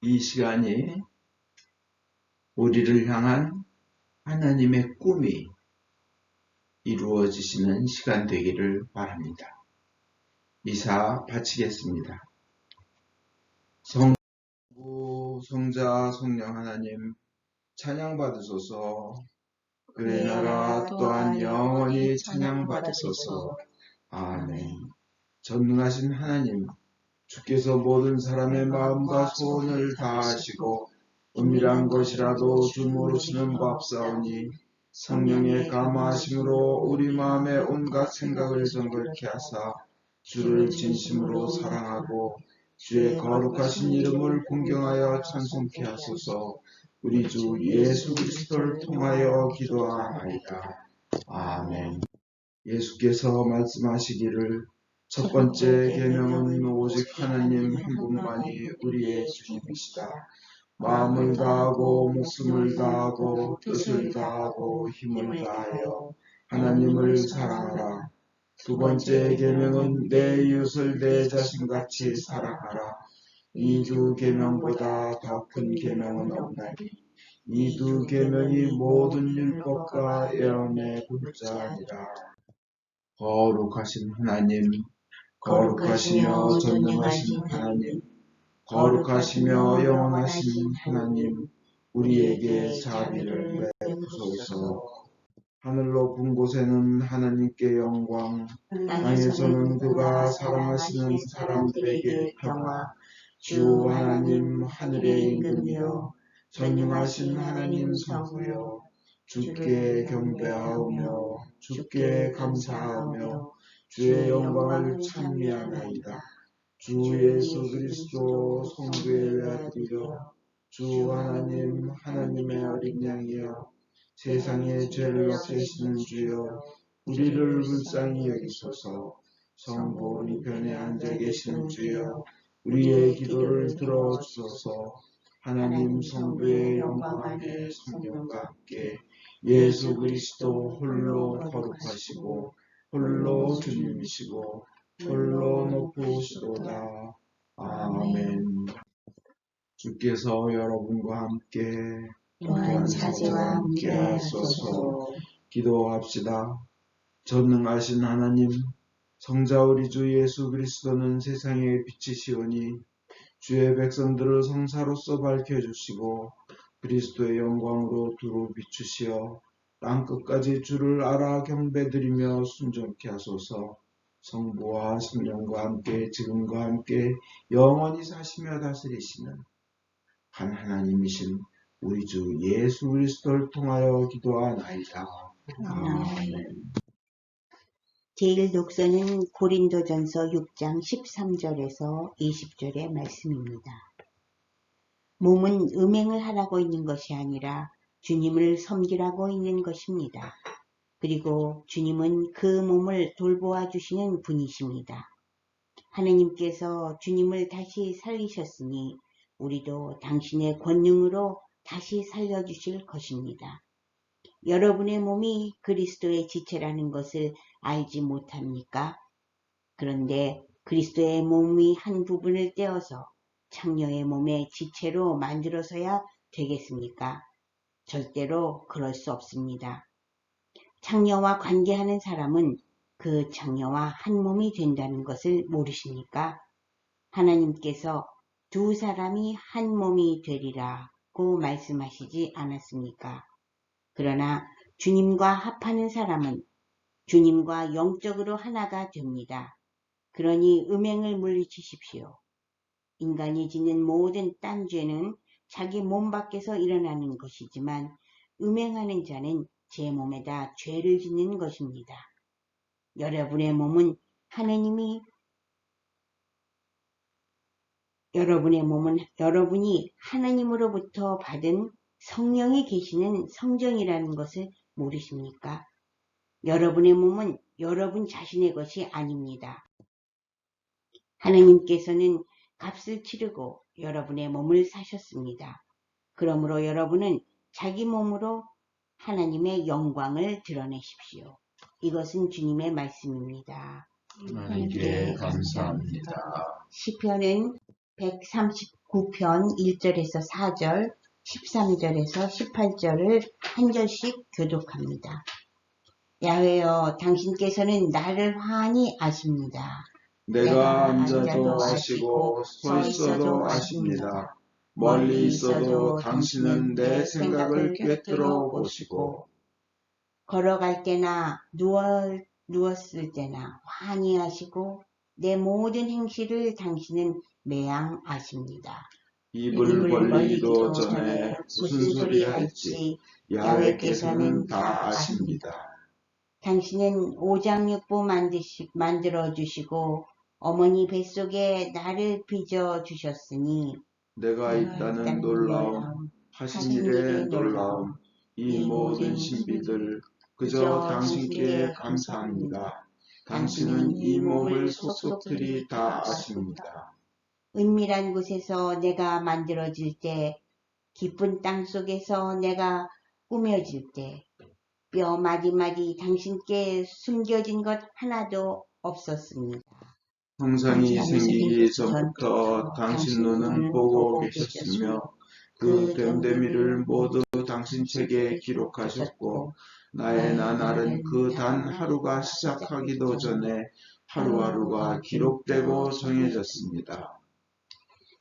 이 시간이 우리를 향한 하나님의 꿈이 이루어지시는 시간 되기를 바랍니다. 이사 바치겠습니다. 성부, 성자, 성령 하나님 찬양받으소서. 그의 나라 또한 영원히 찬양받으소서. 아멘. 전능하신 하나님, 주께서 모든 사람의 마음과 소원을 다하시고 은밀한 것이라도 주 모르시는 법 사오니 성령의 감화하심으로 우리 마음의 온갖 생각을 정결케 하사 주를 진심으로 사랑하고 주의 거룩하신 이름을 공경하여 찬송케 하소서. 우리 주 예수 그리스도를 통하여 기도하나이다. 아멘. 예수께서 말씀하시기를 첫 번째 계명은 오직 하나님 한 분만이 우리의 주님이시다. 마음을 다하고 목숨을 다하고 뜻을 다하고 힘을 다하여 하나님을 사랑하라. 두 번째 계명은 내 이웃을 내 자신같이 사랑하라. 이 두 계명보다 더 큰 계명은 없나니 이 두 계명이 모든 율법과 예언의 골자니라. 거룩하신 하나님, 거룩하시며 전능하신 하나님, 거룩하시며 영원하신 하나님, 우리에게 자비를 베푸소서. 하늘 높은 곳에는 하나님께 영광, 땅에서는 그가 사랑하시는 사람들에게 평화. 주 하나님 하늘의 임금이여, 전능하신 하나님 성부여, 주께 경배하오며 주께 감사하오며 주의 영광을 찬미하나이다. 주 예수 그리스도 성부의 외아들이여, 주 하나님 하나님의 어린 양이여, 세상의 죄를 없애시는 주여, 우리를 불쌍히 여기소서. 성부 우편에 앉아 계시는 주여, 우리의 기도를 들어주소서. 하나님 성부의 영광 안에 성령과 함께 예수 그리스도 홀로 거룩하시고 홀로 주님이시고 홀로 높으시도다. 아멘. 주께서 여러분과 함께 또한 사제와 함께 하소서. 기도합시다. 전능하신 하나님, 성자 우리 주 예수 그리스도는 세상의 빛이시오니 주의 백성들을 성사로서 밝혀주시고 그리스도의 영광으로 두루 비추시어 땅끝까지 주를 알아 경배드리며 순종케 하소서. 성부와 성령과 함께 지금과 함께 영원히 사시며 다스리시는 한 하나님이신 우리 주 예수 그리스도를 통하여 기도하나이다. 아멘. 제1독서는 고린도전서 6장 13절에서 20절의 말씀입니다. 몸은 음행을 하라고 있는 것이 아니라 주님을 섬기라고 있는 것입니다. 그리고 주님은 그 몸을 돌보아 주시는 분이십니다. 하느님께서 주님을 다시 살리셨으니 우리도 당신의 권능으로 다시 살려주실 것입니다. 여러분의 몸이 그리스도의 지체라는 것을 알지 못합니까? 그런데 그리스도의 몸이 한 부분을 떼어서 창녀의 몸의 지체로 만들어서야 되겠습니까? 절대로 그럴 수 없습니다. 창녀와 관계하는 사람은 그 창녀와 한 몸이 된다는 것을 모르십니까? 하나님께서 두 사람이 한 몸이 되리라고 말씀하시지 않았습니까? 그러나 주님과 합하는 사람은 주님과 영적으로 하나가 됩니다. 그러니 음행을 물리치십시오. 인간이 짓는 모든 딴 죄는 자기 몸 밖에서 일어나는 것이지만 음행하는 자는 제 몸에다 죄를 짓는 것입니다. 여러분의 몸은 여러분이 하나님으로부터 받은 성령이 계시는 성전이라는 것을 모르십니까? 여러분의 몸은 여러분 자신의 것이 아닙니다. 하나님께서는 값을 치르고 여러분의 몸을 사셨습니다. 그러므로 여러분은 자기 몸으로 하나님의 영광을 드러내십시오. 이것은 주님의 말씀입니다. 하나님께 감사합니다. 시편은 139 9편 1절에서 4절, 13절에서 18절을 한 절씩 교독합니다. 야훼여, 당신께서는 나를 환히 아십니다. 내가 앉아도 아시고 서 있어도 아십니다. 멀리 있어도 당신은 내 생각을 꿰뚫어 보시고 걸어갈 때나 누웠을 때나 환히 아시고 내 모든 행실을 당신은 매양 아십니다. 입을 벌리기도 전에 무슨 소리 할지 야훼께서는 다 아십니다. 당신은 오장육부 만들어 주시고 어머니 뱃속에 나를 빚어 주셨으니 내가 있다는 놀라움, 하신 일의 놀라움, 이 모든 신비들 그저 당신께 감사합니다. 당신은 이 몸을 속속들이 다 아십니다. 은밀한 곳에서 내가 만들어질 때, 깊은 땅 속에서 내가 꾸며질 때, 뼈 마디마디 당신께 숨겨진 것 하나도 없었습니다. 형상이 생기기 전부터 당신 눈은 보고 계셨으며 그 됨됨이를 모두 당신 책에 기록하셨고 나의 나날은 그 단 하루가 시작하기도 전에 하루하루가 기록되고 정해졌습니다.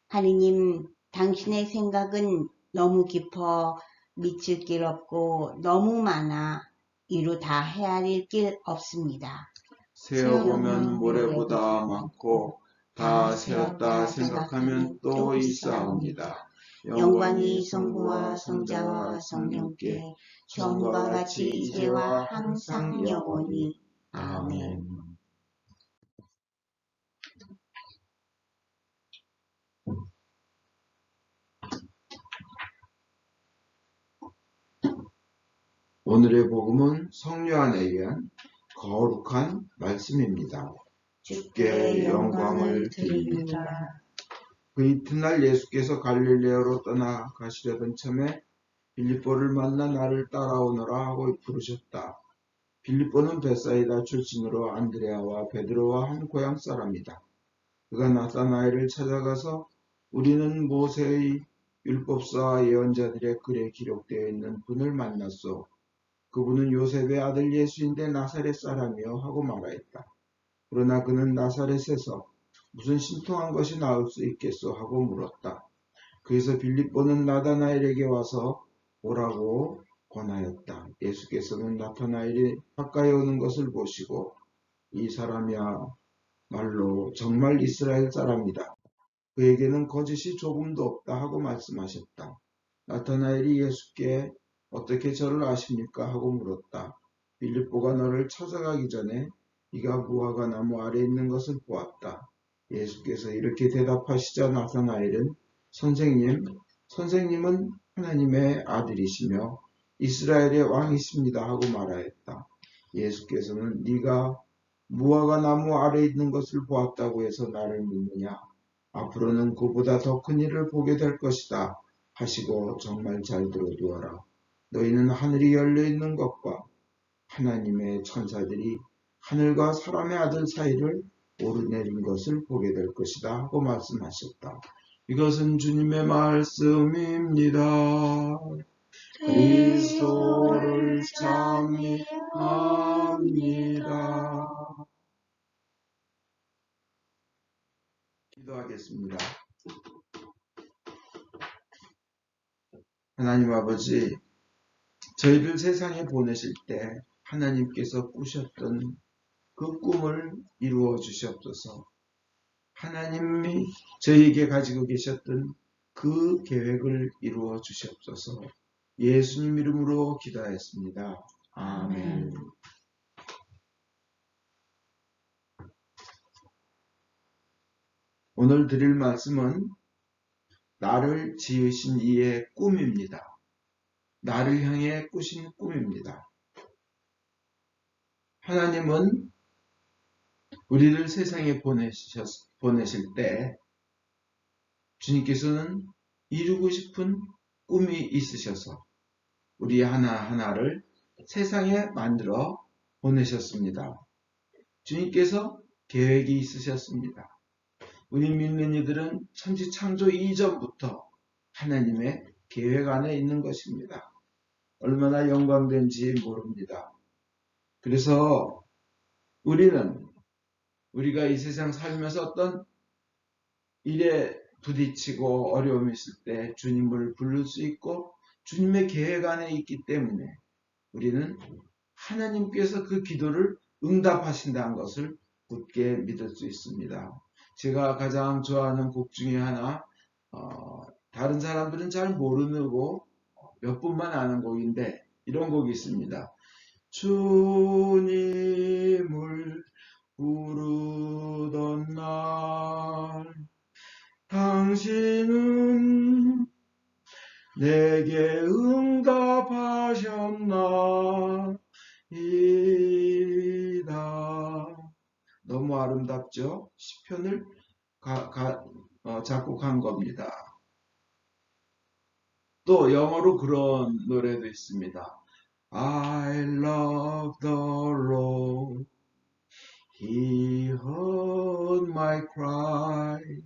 하느님, 당신의 생각은 너무 깊어 미칠 길 없고 너무 많아 이루 다 헤아릴 길 없습니다. 세어보면 모래보다 많고 다 세었다 생각하면 또 있사옵니다. 영광이 성부와 성자와 성령께 처음과 같이 이제와 항상 영원히. 아멘. 오늘의 복음은 성요한에 의한 거룩한 말씀입니다. 주께 영광을 드립니다. 그 이튿날 예수께서 갈릴레아로 떠나가시려던 참에 빌립보를 만나 나를 따라오너라 하고 부르셨다. 빌립보는 벳사이다 출신으로 안드레아와 베드로와 한 고향 사람이다. 그가 나사나엘을 찾아가서 우리는 모세의 율법서와 예언자들의 글에 기록되어 있는 분을 만났소. 그분은 요셉의 아들 예수인데 나사렛 사람이요 하고 말하였다. 그러나 그는 나사렛에서 무슨 신통한 것이 나올 수 있겠소 하고 물었다. 그래서 빌립보는 나다나엘에게 와서 오라고 권하였다. 예수께서는 나타나엘이 가까이 오는 것을 보시고 이 사람이야 말로 정말 이스라엘 사람이다. 그에게는 거짓이 조금도 없다 하고 말씀하셨다. 나타나엘이 예수께 어떻게 저를 아십니까? 하고 물었다. 빌립보가 너를 찾아가기 전에 네가 무화과 나무 아래 있는 것을 보았다. 예수께서 이렇게 대답하시자 나타나엘은 선생님은 하나님의 아들이시며 이스라엘의 왕이십니다 하고 말하였다. 예수께서는 네가 무화과 나무 아래 있는 것을 보았다고 해서 나를 묻느냐? 앞으로는 그보다 더 큰 일을 보게 될 것이다 하시고 정말 잘 들어두어라. 너희는 하늘이 열려있는 것과 하나님의 천사들이 하늘과 사람의 아들 사이를 오르내린 것을 보게 될 것이다 하고 말씀하셨다. 이것은 주님의 말씀입니다. 그리스도를 찬미합니다. 기도하겠습니다. 하나님 아버지, 저희를 세상에 보내실 때 하나님께서 꾸셨던 그 꿈을 이루어 주시옵소서. 하나님이 저희에게 가지고 계셨던 그 계획을 이루어 주시옵소서. 예수님 이름으로 기도하였습니다. 아멘. 오늘 드릴 말씀은 나를 지으신 이의 꿈입니다. 나를 향해 꾸신 꿈입니다. 하나님은 우리를 세상에 보내실 때 주님께서는 이루고 싶은 꿈이 있으셔서 우리 하나하나를 세상에 만들어 보내셨습니다. 주님께서 계획이 있으셨습니다. 우리 믿는 이들은 천지 창조 이전부터 하나님의 계획 안에 있는 것입니다. 얼마나 영광된지 모릅니다. 그래서 우리가 이 세상 살면서 어떤 일에 부딪히고 어려움이 있을 때 주님을 부를 수 있고 주님의 계획 안에 있기 때문에 우리는 하나님께서 그 기도를 응답하신다는 것을 굳게 믿을 수 있습니다. 제가 가장 좋아하는 곡 중에 하나, 다른 사람들은 잘 모르고 몇 분만 아는 곡인데 이런 곡이 있습니다. 주님을 부르던 날 당신은 내게 응답하셨나이다. 너무 아름답죠? 시편을 작곡한 겁니다. 또 영어로 그런 노래도 있습니다. I love the Lord. He heard my cry.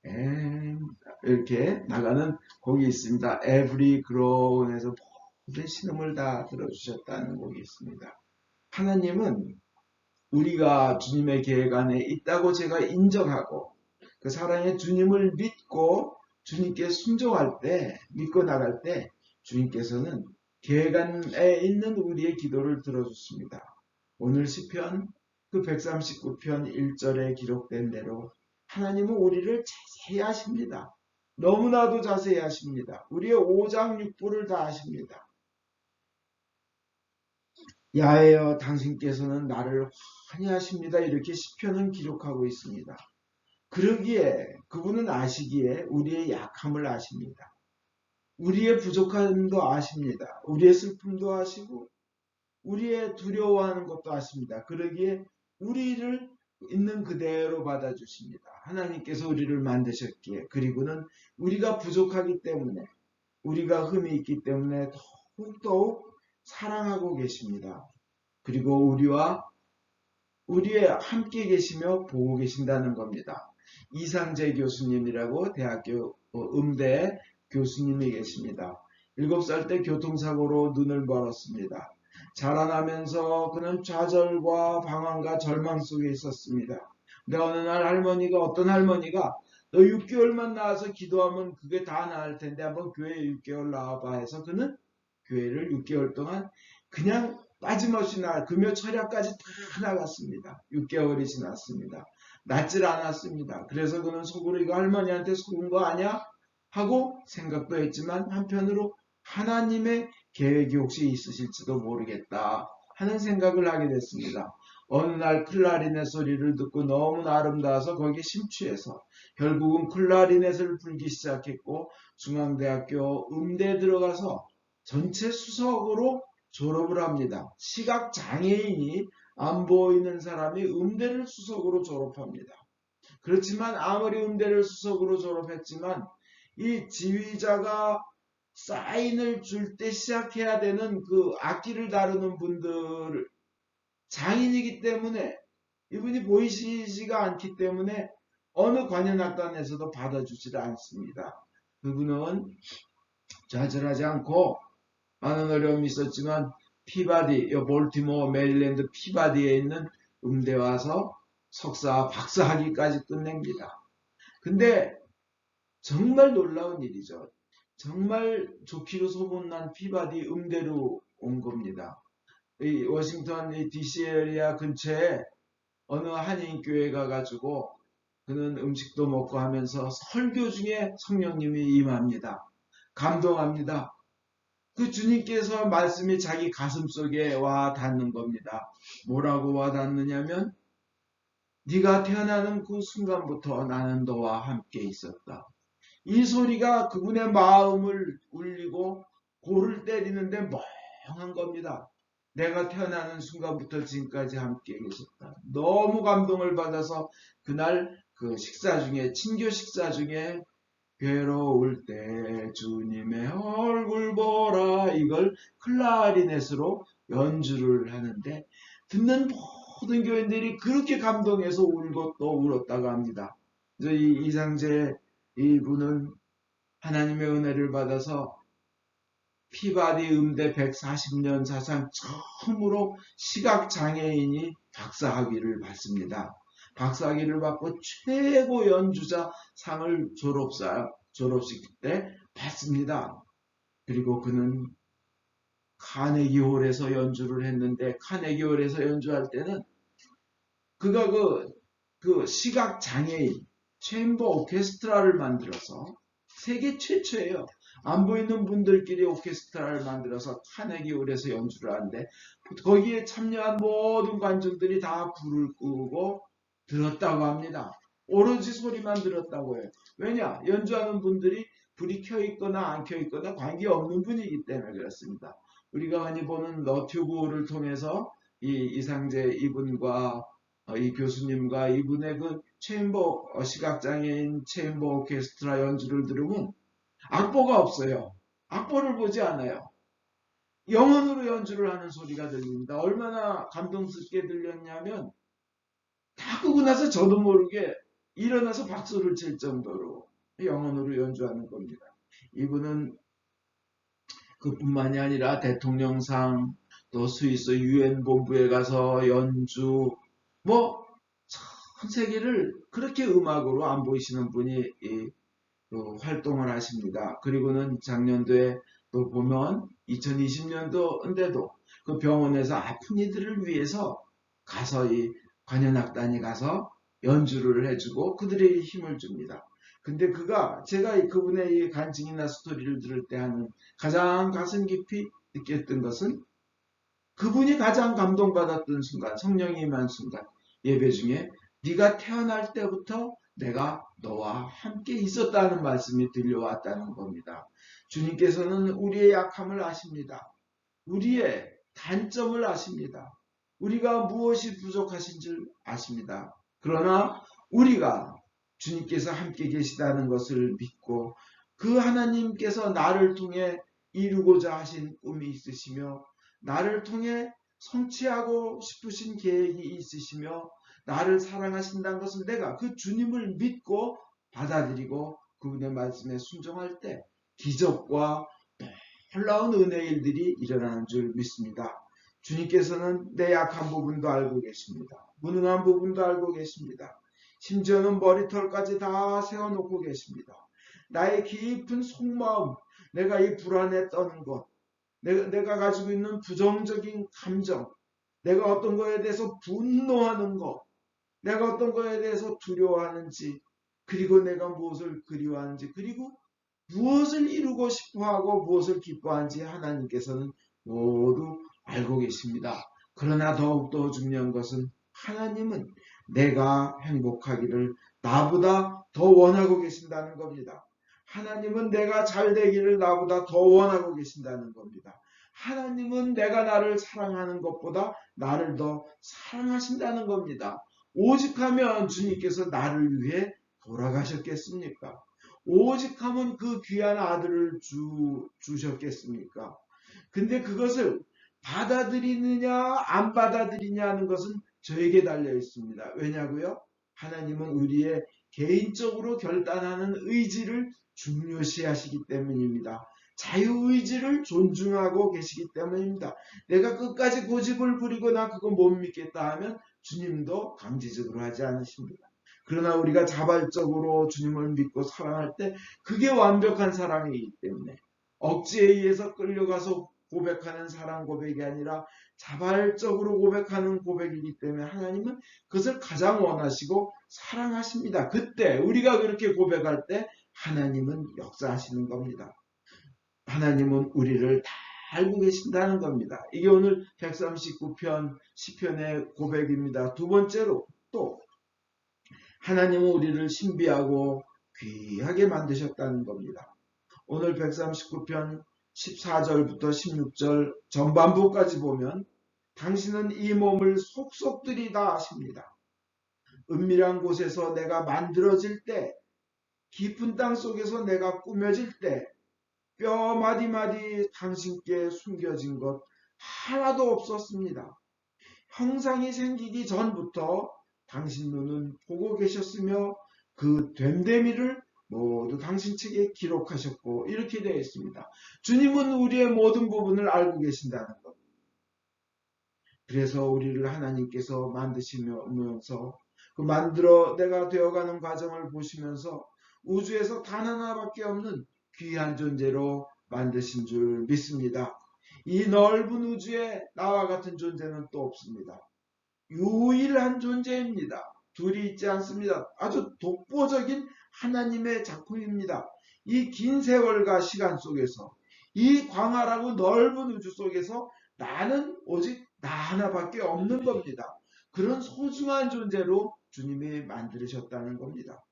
And 이렇게 나가는 곡이 있습니다. Every groan에서 모든 신음을 다 들어주셨다는 곡이 있습니다. 하나님은 우리가 주님의 계획 안에 있다고 제가 인정하고 그 사랑의 주님을 믿고 주님께 순종할 때, 믿고 나갈 때 주님께서는 계획 안에 있는 우리의 기도를 들어주십니다. 오늘 시편 그 139편 1절에 기록된 대로 하나님은 우리를 자세히 아십니다. 너무나도 자세히 아십니다. 우리의 오장육부를 다 아십니다. 야훼여 당신께서는 나를 환히 하십니다. 이렇게 시편은 기록하고 있습니다. 그러기에 그분은 아시기에 우리의 약함을 아십니다. 우리의 부족함도 아십니다. 우리의 슬픔도 아시고 우리의 두려워하는 것도 아십니다. 그러기에 우리를 있는 그대로 받아주십니다. 하나님께서 우리를 만드셨기에 그리고는 우리가 부족하기 때문에 우리가 흠이 있기 때문에 더욱 사랑하고 계십니다. 그리고 우리와 우리의 함께 계시며 보고 계신다는 겁니다. 이상재 교수님이라고 대학교 음대 교수님이 계십니다. 7살 때 교통사고로 눈을 멀었습니다. 자라나면서 그는 좌절과 방황과 절망 속에 있었습니다. 근데 어느 날 어떤 할머니가 너 6개월만 나와서 기도하면 그게 다 나을 텐데 한번 교회에 6개월 나와봐 해서 그는 교회를 6개월 동안 그냥 빠짐없이 금요 철야까지 다 나갔습니다. 6개월이 지났습니다. 낫질 않았습니다. 그래서 그는 속으로 이거 할머니한테 속은 거 아니야? 하고 생각도 했지만 한편으로 하나님의 계획이 혹시 있으실지도 모르겠다 하는 생각을 하게 됐습니다. 어느 날 클라리넷 소리를 듣고 너무나 아름다워서 거기에 심취해서 결국은 클라리넷을 불기 시작했고 중앙대학교 음대에 들어가서 전체 수석으로 졸업을 합니다. 시각장애인이 안 보이는 사람이 음대를 수석으로 졸업합니다. 그렇지만 아무리 음대를 수석으로 졸업했지만 이 지휘자가 사인을 줄 때 시작해야 되는 그 악기를 다루는 분들 장인이기 때문에 이분이 보이시지가 않기 때문에 어느 관현악단에서도 받아주지 않습니다. 그분은 좌절하지 않고 많은 어려움이 있었지만 볼티모어 메릴랜드 피바디에 있는 음대 와서 석사 박사학위까지 끝냅니다. 근데 정말 놀라운 일이죠. 정말 좋기로 소문난 피바디 음대로 온 겁니다. 이 워싱턴 DC 에리아 근처에 어느 한인교회 가가지고 그는 음식도 먹고 하면서 설교 중에 성령님이 임합니다. 감동합니다. 그 주님께서 말씀이 자기 가슴 속에 와 닿는 겁니다. 뭐라고 와 닿느냐면 네가 태어나는 그 순간부터 나는 너와 함께 있었다. 이 소리가 그분의 마음을 울리고 골을 때리는데 멍한 겁니다. 내가 태어나는 순간부터 지금까지 함께 계셨다. 너무 감동을 받아서 그날 그 식사 중에 친교 식사 중에 괴로울 때 주님의 얼굴 보라 이걸 클라리넷으로 연주를 하는데 듣는 모든 교인들이 그렇게 감동해서 울고 또 울었다고 합니다. 그래서 이 이상재 이분은 하나님의 은혜를 받아서 피바디 음대 140년 사상 처음으로 시각장애인이 박사학위를 받습니다. 박사학위를 받고 최고 연주자 상을 졸업식 때 받습니다. 그리고 그는 카네기홀에서 연주를 했는데, 카네기홀에서 연주할 때는 그가 그 시각장애인 챔버 오케스트라를 만들어서 세계 최초예요. 안 보이는 분들끼리 오케스트라를 만들어서 카네기홀에서 연주를 하는데, 거기에 참여한 모든 관중들이 다 불을 끄고 들었다고 합니다. 오로지 소리만 들었다고 해요. 왜냐? 연주하는 분들이 불이 켜 있거나 안 켜 있거나 관계없는 분이기 때문에 그렇습니다. 우리가 흔히 보는 너튜브를 통해서 이 이상재 이분과 이 교수님과 이분의 그 체인버 시각장애인 체인버 오케스트라 연주를 들으면 악보가 없어요. 악보를 보지 않아요. 영혼으로 연주를 하는 소리가 들립니다. 얼마나 감동스럽게 들렸냐면 다 끄고 나서 저도 모르게 일어나서 박수를 칠 정도로 영혼으로 연주하는 겁니다. 이분은 그뿐만이 아니라 대통령상, 또 스위스 유엔 본부에 가서 연주, 뭐 전 세계를 그렇게 음악으로 안 보이시는 분이 활동을 하십니다. 그리고는 작년도에 또 보면 2020년도인데도 그 병원에서 아픈 이들을 위해서 가서 이 관현악단이 가서 연주를 해주고 그들에게 힘을 줍니다. 근데 제가 그분의 이 간증이나 스토리를 들을 때 하는 가장 가슴 깊이 느꼈던 것은, 그분이 가장 감동받았던 순간, 성령이 임한 순간, 예배 중에 네가 태어날 때부터 내가 너와 함께 있었다는 말씀이 들려왔다는 겁니다. 주님께서는 우리의 약함을 아십니다. 우리의 단점을 아십니다. 우리가 무엇이 부족하신 줄 아십니다. 그러나 우리가 주님께서 함께 계시다는 것을 믿고 그 하나님께서 나를 통해 이루고자 하신 꿈이 있으시며 나를 통해 성취하고 싶으신 계획이 있으시며 나를 사랑하신다는 것을 내가 그 주님을 믿고 받아들이고 그분의 말씀에 순종할 때 기적과 놀라운 은혜의 일들이 일어나는 줄 믿습니다. 주님께서는 내 약한 부분도 알고 계십니다. 무능한 부분도 알고 계십니다. 심지어는 머리털까지 다 세워놓고 계십니다. 나의 깊은 속마음, 내가 이 불안에 떠는 것, 내가 가지고 있는 부정적인 감정, 내가 어떤 거에 대해서 분노하는 것, 내가 어떤 거에 대해서 두려워하는지, 그리고 내가 무엇을 그리워하는지, 그리고 무엇을 이루고 싶어하고 무엇을 기뻐하는지 하나님께서는 모두 알고 계십니다. 그러나 더욱더 중요한 것은 하나님은 내가 행복하기를 나보다 더 원하고 계신다는 겁니다. 하나님은 내가 잘 되기를 나보다 더 원하고 계신다는 겁니다. 하나님은 내가 나를 사랑하는 것보다 나를 더 사랑하신다는 겁니다. 오직하면 주님께서 나를 위해 돌아가셨겠습니까? 오직하면 그 귀한 아들을 주셨겠습니까? 근데 그것을 받아들이느냐 안 받아들이냐 하는 것은 저에게 달려 있습니다. 왜냐고요? 하나님은 우리의 개인적으로 결단하는 의지를 중요시 하시기 때문입니다. 자유의지를 존중하고 계시기 때문입니다. 내가 끝까지 고집을 부리고 나 그거 못 믿겠다 하면 주님도 강제적으로 하지 않으십니다. 그러나 우리가 자발적으로 주님을 믿고 사랑할 때 그게 완벽한 사랑이기 때문에 억지에 의해서 끌려가서 고백하는 사랑 고백이 아니라 자발적으로 고백하는 고백이기 때문에 하나님은 그것을 가장 원하시고 사랑하십니다. 그때 우리가 그렇게 고백할 때 하나님은 역사하시는 겁니다. 하나님은 우리를 다 알고 계신다는 겁니다. 이게 오늘 139편 시편의 고백입니다. 두 번째로 또 하나님은 우리를 신비하고 귀하게 만드셨다는 겁니다. 오늘 139편 14절부터 16절 전반부까지 보면 당신은 이 몸을 속속들이 다 아십니다. 은밀한 곳에서 내가 만들어질 때, 깊은 땅 속에서 내가 꾸며질 때 뼈 마디마디 당신께 숨겨진 것 하나도 없었습니다. 형상이 생기기 전부터 당신 눈은 보고 계셨으며 그 됨됨이를 모두 당신 책에 기록하셨고 이렇게 되어 있습니다. 주님은 우리의 모든 부분을 알고 계신다는 것. 그래서 우리를 하나님께서 만드시면서 그 만들어 내가 되어가는 과정을 보시면서 우주에서 단 하나밖에 없는 귀한 존재로 만드신 줄 믿습니다. 이 넓은 우주에 나와 같은 존재는 또 없습니다. 유일한 존재입니다. 둘이 있지 않습니다. 아주 독보적인 하나님의 작품입니다. 이 긴 세월과 시간 속에서 이 광활하고 넓은 우주 속에서 나는 오직 나 하나밖에 없는 겁니다. 그런 소중한 존재로 주님이 만드셨다는 겁니다.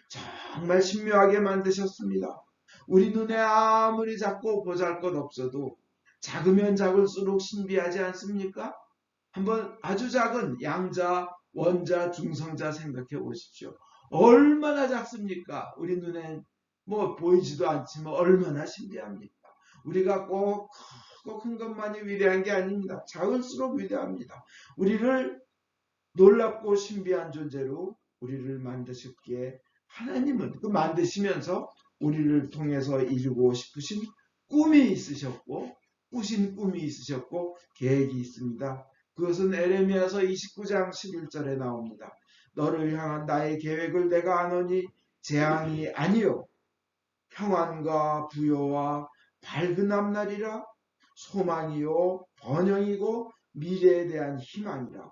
정말 신묘하게 만드셨습니다. 우리 눈에 아무리 작고 보잘것없어도 작으면 작을수록 신비하지 않습니까? 한번 아주 작은 양자, 원자, 중성자 생각해 보십시오. 얼마나 작습니까? 우리 눈엔 뭐 보이지도 않지만 얼마나 신비합니까? 우리가 꼭 크고 큰 것만이 위대한 게 아닙니다. 작을수록 위대합니다. 우리를 놀랍고 신비한 존재로 우리를 만드셨기에 하나님은 그 만드시면서 우리를 통해서 이루고 싶으신 꿈이 있으셨고 꾸신 꿈이 있으셨고 계획이 있습니다. 그것은 에레미야서 29장 11절에 나옵니다. 너를 향한 나의 계획을 내가 아노니 재앙이 아니요 평안과 부요와 밝은 앞날이라 소망이요 번영이고 미래에 대한 희망이라.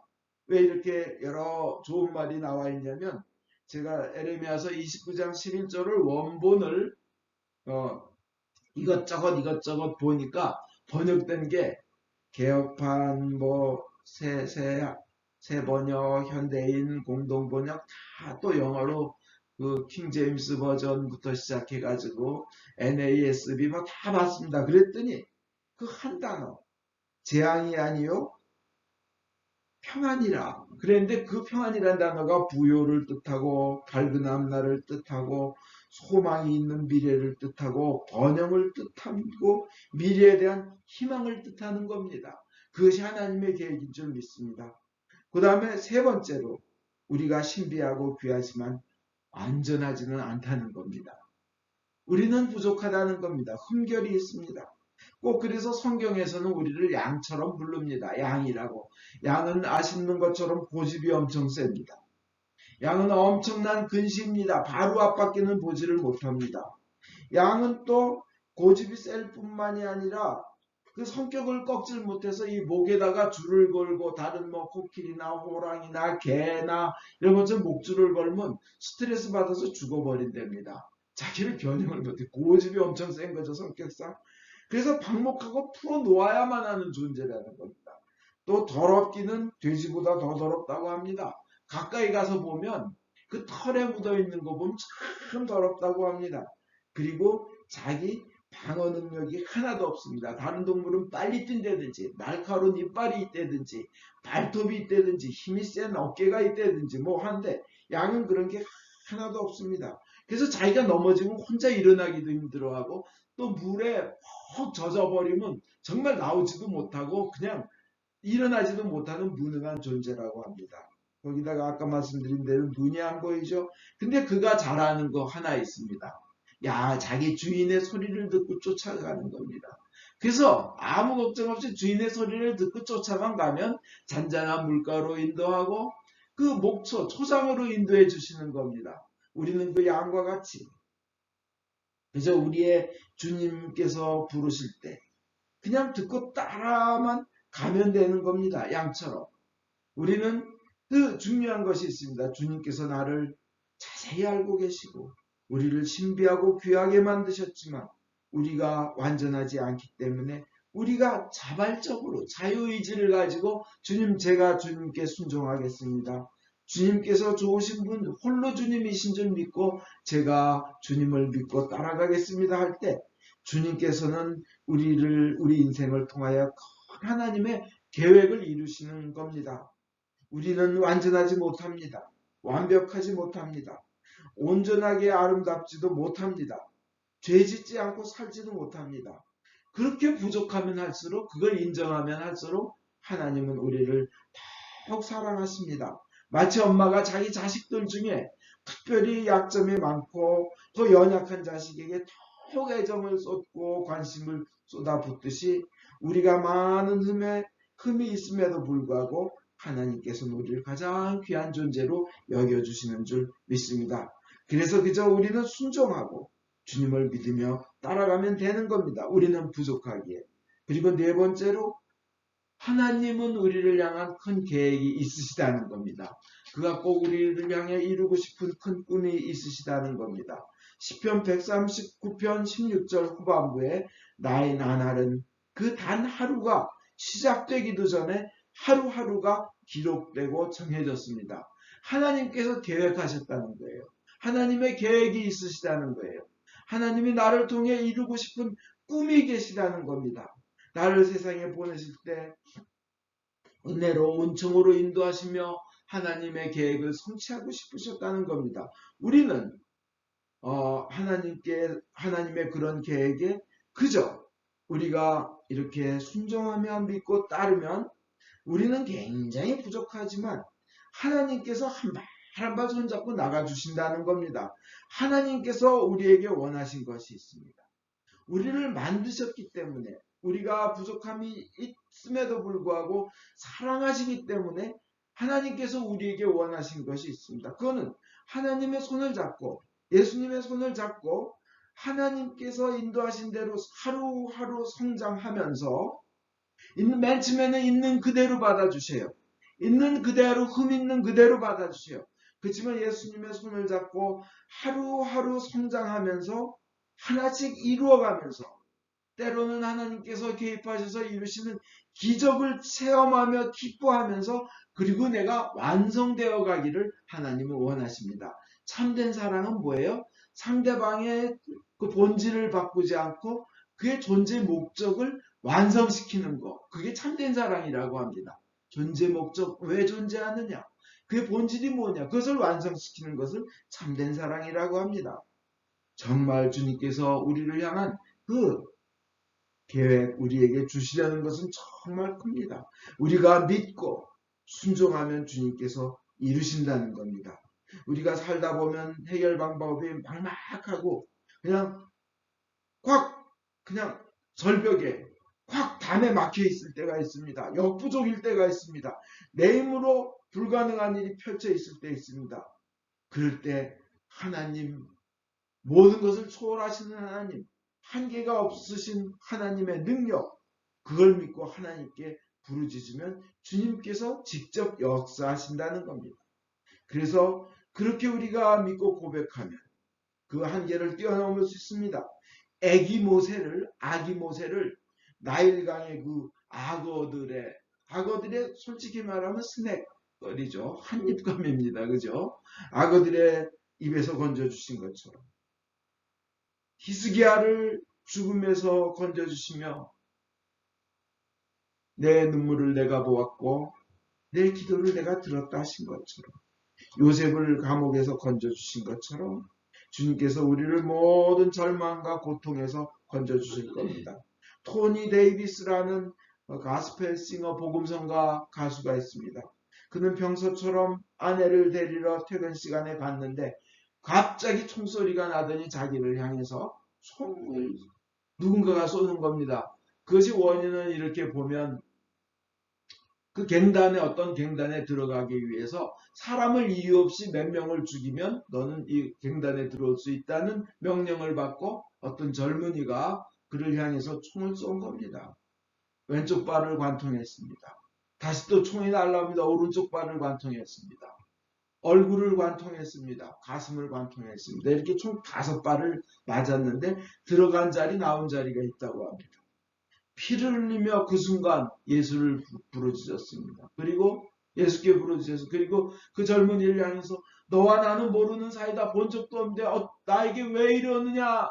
왜 이렇게 여러 좋은 말이 나와 있냐면 제가 에레미야서 29장 11절을 원본을 이것저것 보니까 번역된 게 개혁판 새 번역, 현대인, 공동번역 다 또 영어로 그 킹제임스 버전부터 시작해가지고 NASB 뭐 다 봤습니다. 그랬더니 그 한 단어 재앙이 아니요 평안이라. 그랬는데 그 평안이라는 단어가 부요를 뜻하고 밝은 앞날을 뜻하고 소망이 있는 미래를 뜻하고 번영을 뜻하고 미래에 대한 희망을 뜻하는 겁니다. 그것이 하나님의 계획인 줄 믿습니다. 그 다음에 세 번째로 우리가 신비하고 귀하지만 완전하지는 않다는 겁니다. 우리는 부족하다는 겁니다. 흠결이 있습니다. 꼭 그래서 성경에서는 우리를 양처럼 부릅니다. 양이라고. 양은 아시는 것처럼 고집이 엄청 셉니다. 양은 엄청난 근시입니다. 바로 앞밖에는 보지를 못합니다. 양은 또 고집이 셀 뿐만이 아니라 그 성격을 꺾질 못해서 이 목에다가 줄을 걸고 다른 뭐 코끼리나 호랑이나 개나 이런 것처럼 목줄을 걸면 스트레스 받아서 죽어버린답니다. 자기를 변형을 못해. 고집이 엄청 센 거죠, 성격상. 그래서 방목하고 풀어놓아야만 하는 존재라는 겁니다. 또 더럽기는 돼지보다 더 더럽다고 합니다. 가까이 가서 보면 그 털에 묻어있는 거 보면 참 더럽다고 합니다. 그리고 자기 방어 능력이 하나도 없습니다. 다른 동물은 빨리 뛴다든지 날카로운 이빨이 있다든지 발톱이 있다든지 힘이 센 어깨가 있다든지 뭐 한데 양은 그런 게 하나도 없습니다. 그래서 자기가 넘어지면 혼자 일어나기도 힘들어하고 또 물에 푹 젖어버리면 정말 나오지도 못하고 그냥 일어나지도 못하는 무능한 존재라고 합니다. 거기다가 아까 말씀드린 대로 눈이 안 보이죠? 근데 그가 잘하는 거 하나 있습니다. 자기 주인의 소리를 듣고 쫓아가는 겁니다. 그래서 아무 걱정 없이 주인의 소리를 듣고 쫓아만 가면 잔잔한 물가로 인도하고 그 목초, 초장으로 인도해 주시는 겁니다. 우리는 그 양과 같이 그래서 우리의 주님께서 부르실 때 그냥 듣고 따라만 가면 되는 겁니다. 양처럼. 우리는 그 중요한 것이 있습니다. 주님께서 나를 자세히 알고 계시고 우리를 신비하고 귀하게 만드셨지만 우리가 완전하지 않기 때문에 우리가 자발적으로 자유의지를 가지고 주님, 제가 주님께 순종하겠습니다. 주님께서 좋으신 분 홀로 주님이신 줄 믿고 제가 주님을 믿고 따라가겠습니다 할 때 주님께서는 우리 인생을 통하여 큰 하나님의 계획을 이루시는 겁니다. 우리는 완전하지 못합니다. 완벽하지 못합니다. 온전하게 아름답지도 못합니다. 죄짓지 않고 살지도 못합니다. 그렇게 부족하면 할수록 그걸 인정하면 할수록 하나님은 우리를 더욱 사랑하십니다. 마치 엄마가 자기 자식들 중에 특별히 약점이 많고 더 연약한 자식에게 더욱 애정을 쏟고 관심을 쏟아붓듯이 우리가 많은 흠이 있음에도 불구하고 하나님께서는 우리를 가장 귀한 존재로 여겨주시는 줄 믿습니다. 그래서 그저 우리는 순종하고 주님을 믿으며 따라가면 되는 겁니다. 우리는 부족하기에. 그리고 네 번째로 하나님은 우리를 향한 큰 계획이 있으시다는 겁니다. 그가 꼭 우리를 향해 이루고 싶은 큰 꿈이 있으시다는 겁니다. 시편 139편 16절 후반부에 나의 나날은 그 단 하루가 시작되기도 전에 하루하루가 기록되고 정해졌습니다. 하나님께서 계획하셨다는 거예요. 하나님의 계획이 있으시다는 거예요. 하나님이 나를 통해 이루고 싶은 꿈이 계시다는 겁니다. 나를 세상에 보내실 때 은혜로 은총으로 인도하시며 하나님의 계획을 성취하고 싶으셨다는 겁니다. 우리는 하나님의 그런 계획에 그저 우리가 이렇게 순종하며 믿고 따르면 우리는 굉장히 부족하지만 하나님께서 한 발 한 발 손잡고 나가주신다는 겁니다. 하나님께서 우리에게 원하신 것이 있습니다. 우리를 만드셨기 때문에 우리가 부족함이 있음에도 불구하고 사랑하시기 때문에 하나님께서 우리에게 원하신 것이 있습니다. 그거는 하나님의 손을 잡고 예수님의 손을 잡고 하나님께서 인도하신 대로 하루하루 성장하면서 맨 처음에는 있는 그대로 받아주세요. 있는 그대로 흠 있는 그대로 받아주세요. 그렇지만 예수님의 손을 잡고 하루하루 성장하면서 하나씩 이루어가면서 때로는 하나님께서 개입하셔서 이루시는 기적을 체험하며 기뻐하면서 그리고 내가 완성되어 가기를 하나님은 원하십니다. 참된 사랑은 뭐예요? 상대방의 그 본질을 바꾸지 않고 그의 존재 목적을 완성시키는 것. 그게 참된 사랑이라고 합니다. 존재 목적, 왜 존재하느냐? 그의 본질이 뭐냐? 그것을 완성시키는 것을 참된 사랑이라고 합니다. 정말 주님께서 우리를 향한 그 계획 우리에게 주시려는 것은 정말 큽니다. 우리가 믿고 순종하면 주님께서 이루신다는 겁니다. 우리가 살다 보면 해결 방법이 막막하고 그냥 그냥 절벽에 담에 막혀 있을 때가 있습니다. 역부족일 때가 있습니다. 내 힘으로 불가능한 일이 펼쳐 있을 때 있습니다. 그럴 때 하나님, 모든 것을 초월하시는 하나님, 한계가 없으신 하나님의 능력, 그걸 믿고 하나님께 부르짖으면 주님께서 직접 역사하신다는 겁니다. 그래서 그렇게 우리가 믿고 고백하면 그 한계를 뛰어넘을 수 있습니다. 아기 모세를 나일강의 그 악어들의 솔직히 말하면 스낵거리죠. 한입감입니다. 그죠? 악어들의 입에서 건져주신 것처럼 히스기야를 죽음에서 건져주시며 내 눈물을 내가 보았고 내 기도를 내가 들었다 하신 것처럼 요셉을 감옥에서 건져주신 것처럼 주님께서 우리를 모든 절망과 고통에서 건져주실 겁니다. 토니 데이비스라는 가스펠 싱어 복음성가 가수가 있습니다. 그는 평소처럼 아내를 데리러 퇴근 시간에 갔는데 갑자기 총소리가 나더니 자기를 향해서 총을 누군가가 쏘는 겁니다. 그것이 원인은 이렇게 보면 그 어떤 갱단에 들어가기 위해서 사람을 이유 없이 몇 명을 죽이면 너는 이 갱단에 들어올 수 있다는 명령을 받고 어떤 젊은이가 그를 향해서 총을 쏜 겁니다. 왼쪽 발을 관통했습니다. 다시 또 총이 날라옵니다. 오른쪽 발을 관통했습니다. 얼굴을 관통했습니다. 가슴을 관통했습니다. 이렇게 총 5발을 맞았는데 들어간 자리 나온 자리가 있다고 합니다. 피를 흘리며 그 순간 예수를 부르짖었습니다. 그리고 예수께 부르짖어서 그리고 그 젊은이를 향해서 너와 나는 모르는 사이다. 본 적도 없는데 나에게 왜 이러느냐.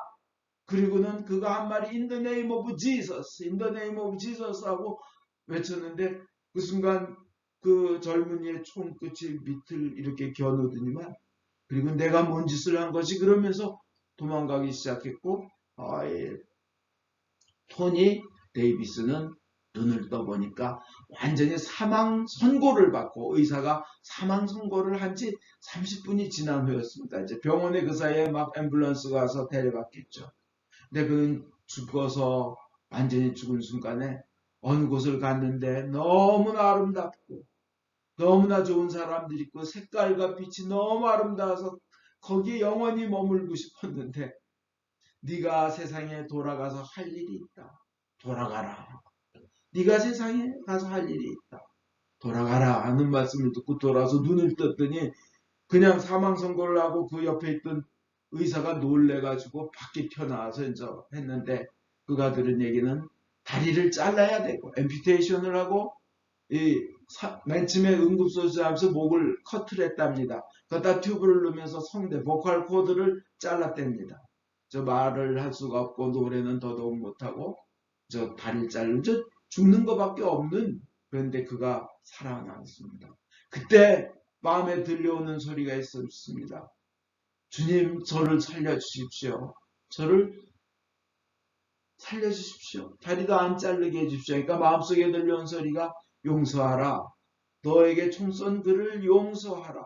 그리고는 그가 한 말이 In the name of Jesus, In the name of Jesus 하고 외쳤는데 그 순간 그 젊은이의 총끝이 밑을 이렇게 겨누더니만 그리고 내가 뭔 짓을 한 것이 그러면서 도망가기 시작했고 토니 데이비스는 눈을 떠보니까 완전히 사망 선고를 받고 의사가 사망 선고를 한 지 30분이 지난 후였습니다. 이제 병원에 그 사이에 막 앰뷸런스가 와서 데려갔겠죠. 근데 그는 죽어서 완전히 죽은 순간에 어느 곳을 갔는데 너무나 아름답고 너무나 좋은 사람들이 있고 색깔과 빛이 너무 아름다워서 거기에 영원히 머물고 싶었는데 네가 세상에 돌아가서 할 일이 있다. 돌아가라. 네가 세상에 가서 할 일이 있다. 돌아가라 하는 말씀을 듣고 돌아서 눈을 떴더니 그냥 사망 선고를 하고 그 옆에 있던 의사가 놀래가지고 밖에 튀어나와서 이제 했는데 그가 들은 얘기는 다리를 잘라야 되고 앰퓨테이션을 하고 맨 처음에 응급소지하면서 목을 커트를 했답니다. 그러다 튜브를 넣으면서 성대 보컬 코드를 잘랐답니다. 저 말을 할 수가 없고 노래는 더더욱 못하고 저 다리를 자르면 저 죽는 것밖에 없는, 그런데 그가 살아났습니다. 그때 마음에 들려오는 소리가 있었습니다. 주님, 저를 살려주십시오. 저를 살려주십시오. 다리도 안 자르게 해주십시오. 그러니까 마음속에 들려온 소리가 용서하라. 너에게 총 쏜 그를 용서하라.